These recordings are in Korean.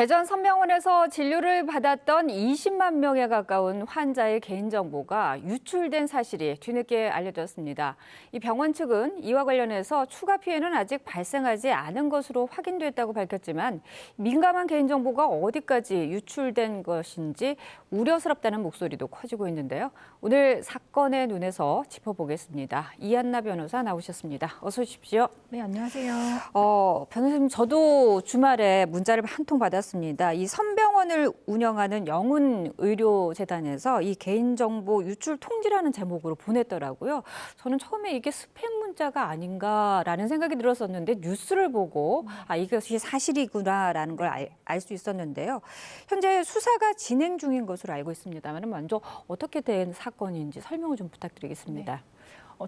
대전 선명원에서 진료를 받았던 20만 명에 가까운 환자의 개인정보가 유출된 사실이 뒤늦게 알려졌습니다. 이 병원 측은 이와 관련해서 추가 피해는 아직 발생하지 않은 것으로 확인됐다고 밝혔지만 민감한 개인정보가 어디까지 유출된 것인지 우려스럽다는 목소리도 커지고 있는데요. 오늘 사건의 눈에서 짚어보겠습니다. 이한나 변호사 나오셨습니다. 어서 오십시오. 네, 안녕하세요. 변호사님, 저도 주말에 문자를 한 통 받았습니다. 이 선병원을 운영하는 영훈의료재단에서 이 개인정보 유출 통지라는 제목으로 보냈더라고요. 저는 처음에 이게 스팸 문자가 아닌가라는 생각이 들었었는데 뉴스를 보고 이것이 사실이구나라는 걸 알 수 있었는데요. 현재 수사가 진행 중인 것으로 알고 있습니다만 먼저 어떻게 된 사건인지 설명을 좀 부탁드리겠습니다. 네.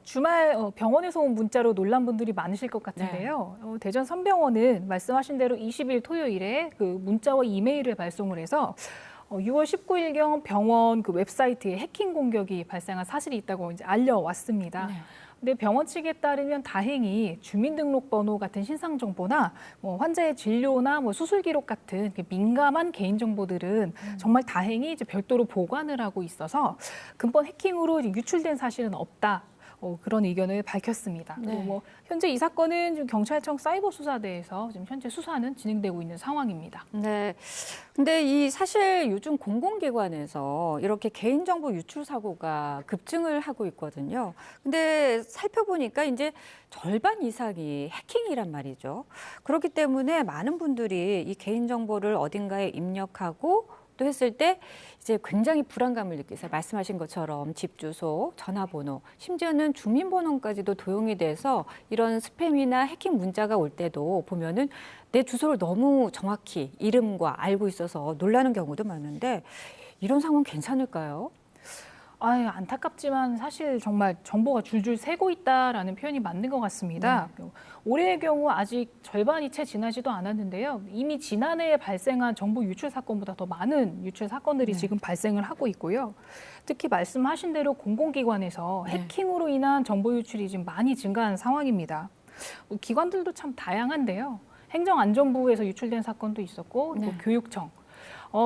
주말 병원에서 온 문자로 놀란 분들이 많으실 것 같은데요. 네. 대전 선병원은 말씀하신 대로 20일 토요일에 그 문자와 이메일을 발송을 해서 6월 19일경 병원 그 웹사이트에 해킹 공격이 발생한 사실이 있다고 이제 알려왔습니다. 네. 근데 병원 측에 따르면 다행히 주민등록번호 같은 신상 정보나 환자의 진료나 수술 기록 같은 민감한 개인 정보들은 정말 다행히 이제 별도로 보관을 하고 있어서 근본 해킹으로 유출된 사실은 없다. 그런 의견을 밝혔습니다. 네. 그리고 현재 이 사건은 지금 경찰청 사이버수사대에서 지금 현재 수사는 진행되고 있는 상황입니다. 네. 근데 이 사실 요즘 공공기관에서 이렇게 개인정보 유출 사고가 급증을 하고 있거든요. 근데 살펴보니까 이제 절반 이상이 해킹이란 말이죠. 그렇기 때문에 많은 분들이 이 개인정보를 어딘가에 입력하고 또 했을 때 이제 굉장히 불안감을 느끼세요. 말씀하신 것처럼 집 주소, 전화번호, 심지어는 주민번호까지도 도용이 돼서 이런 스팸이나 해킹 문자가 올 때도 보면은 내 주소를 너무 정확히 이름과 알고 있어서 놀라는 경우도 많은데 이런 상황 괜찮을까요? 안타깝지만 사실 정말 정보가 줄줄 새고 있다라는 표현이 맞는 것 같습니다. 올해의 경우 아직 절반이 채 지나지도 않았는데요. 이미 지난해에 발생한 정보 유출 사건보다 더 많은 유출 사건들이 지금 발생을 하고 있고요. 특히 말씀하신 대로 공공기관에서 해킹으로 인한 정보 유출이 지금 많이 증가한 상황입니다. 기관들도 참 다양한데요. 행정안전부에서 유출된 사건도 있었고, 그리고 교육청,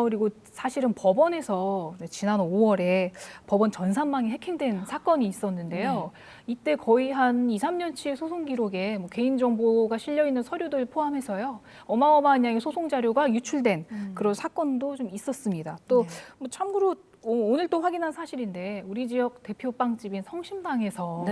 그리고 사실은 법원에서 지난 5월에 법원 전산망이 해킹된 사건이 있었는데요. 이때 거의 한 2, 3년치의 소송 기록에 개인정보가 실려있는 서류들 포함해서요. 어마어마한 양의 소송 자료가 유출된 그런 사건도 좀 있었습니다. 또 참고로 오늘 또 확인한 사실인데 우리 지역 대표 빵집인 성심당에서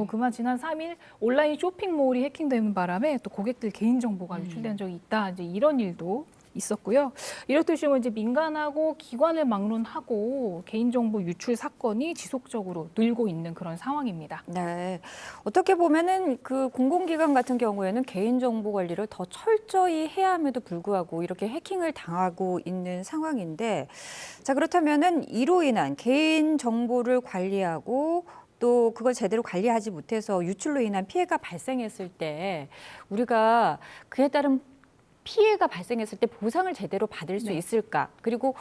그만 지난 3일 온라인 쇼핑몰이 해킹되는 바람에 또 고객들 개인정보가 유출된 적이 있다. 이제 이런 일도 있었고요. 이렇듯이 이제 민간하고 기관을 막론하고 개인정보 유출 사건이 지속적으로 늘고 있는 그런 상황입니다. 네. 어떻게 보면은 그 공공기관 같은 경우에는 개인정보 관리를 더 철저히 해야 함에도 불구하고 이렇게 해킹을 당하고 있는 상황인데 자, 그렇다면은 이로 인한 개인정보를 관리하고 또 그걸 제대로 관리하지 못해서 유출로 인한 피해가 발생했을 때 우리가 그에 따른 피해가 발생했을 때 보상을 제대로 받을 수 있을까? 그리고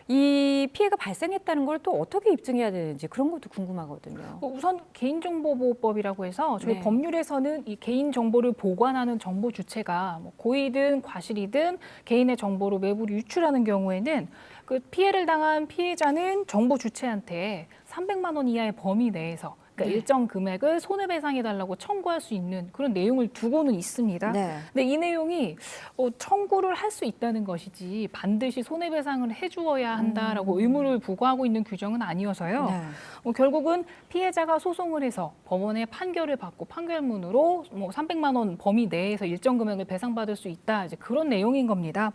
이 피해가 발생했다는 걸 또 어떻게 입증해야 되는지 그런 것도 궁금하거든요. 우선 개인정보보호법이라고 해서 저희 법률에서는 이 개인정보를 보관하는 정보 주체가 고의든 과실이든 개인의 정보를 외부로 유출하는 경우에는 그 피해를 당한 피해자는 정보 주체한테 300만 원 이하의 범위 내에서 그러니까 일정 금액을 손해배상해달라고 청구할 수 있는 그런 내용을 두고는 있습니다. 근데 이 내용이 청구를 할 수 있다는 것이지 반드시 손해배상을 해주어야 한다라고 의무를 부과하고 있는 규정은 아니어서요. 결국은 피해자가 소송을 해서 법원의 판결을 받고 판결문으로 300만 원 범위 내에서 일정 금액을 배상받을 수 있다. 이제 그런 내용인 겁니다.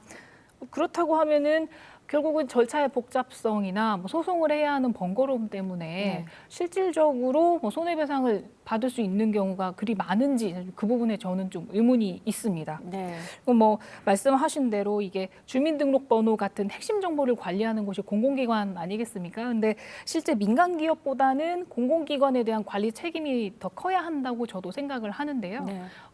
그렇다고 하면은 결국은 절차의 복잡성이나 소송을 해야 하는 번거로움 때문에 실질적으로 손해배상을 받을 수 있는 경우가 그리 많은지 그 부분에 저는 좀 의문이 있습니다. 말씀하신 대로 이게 주민등록번호 같은 핵심 정보를 관리하는 곳이 공공기관 아니겠습니까? 근데 실제 민간 기업보다는 공공기관에 대한 관리 책임이 더 커야 한다고 저도 생각을 하는데요.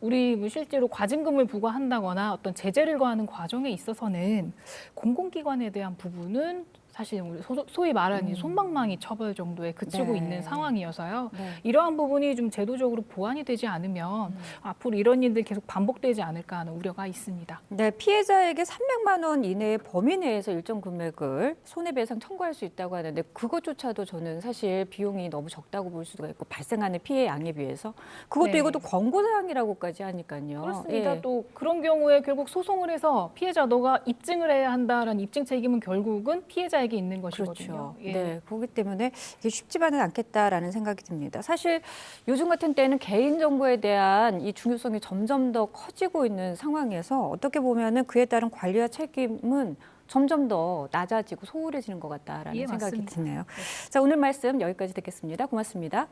우리 실제로 과징금을 부과한다거나 어떤 제재를 거하는 과정에 있어서는 공공기관에 대한 부분은 사실 우리 소위 말하는 이 솜방망이 처벌 정도에 그치고 네. 있는 상황이어서요. 네. 이러한 부분이 좀 제도적으로 보완이 되지 않으면 앞으로 이런 일들 계속 반복되지 않을까 하는 우려가 있습니다. 네, 피해자에게 300만 원 이내의 범위 내에서 일정 금액을 손해배상 청구할 수 있다고 하는데 그것조차도 저는 사실 비용이 너무 적다고 볼 수가 있고 발생하는 피해 양에 비해서 그것도 네. 이것도 권고사항이라고까지 하니까요. 그렇습니다. 예. 또 그런 경우에 결국 소송을 해서 피해자 너가 입증을 해야 한다라는 입증 책임은 결국은 피해자에게 있는 것이거든요. 그렇죠. 예. 네, 그렇기 때문에 이게 쉽지만은 않겠다라는 생각이 듭니다. 사실 요즘 같은 때는 개인정보에 대한 이 중요성이 점점 더 커지고 있는 상황에서 어떻게 보면은 그에 따른 관리와 책임은 점점 더 낮아지고 소홀해지는 것 같다라는 예, 생각이 맞습니다. 드네요. 자, 오늘 말씀 여기까지 듣겠습니다. 고맙습니다.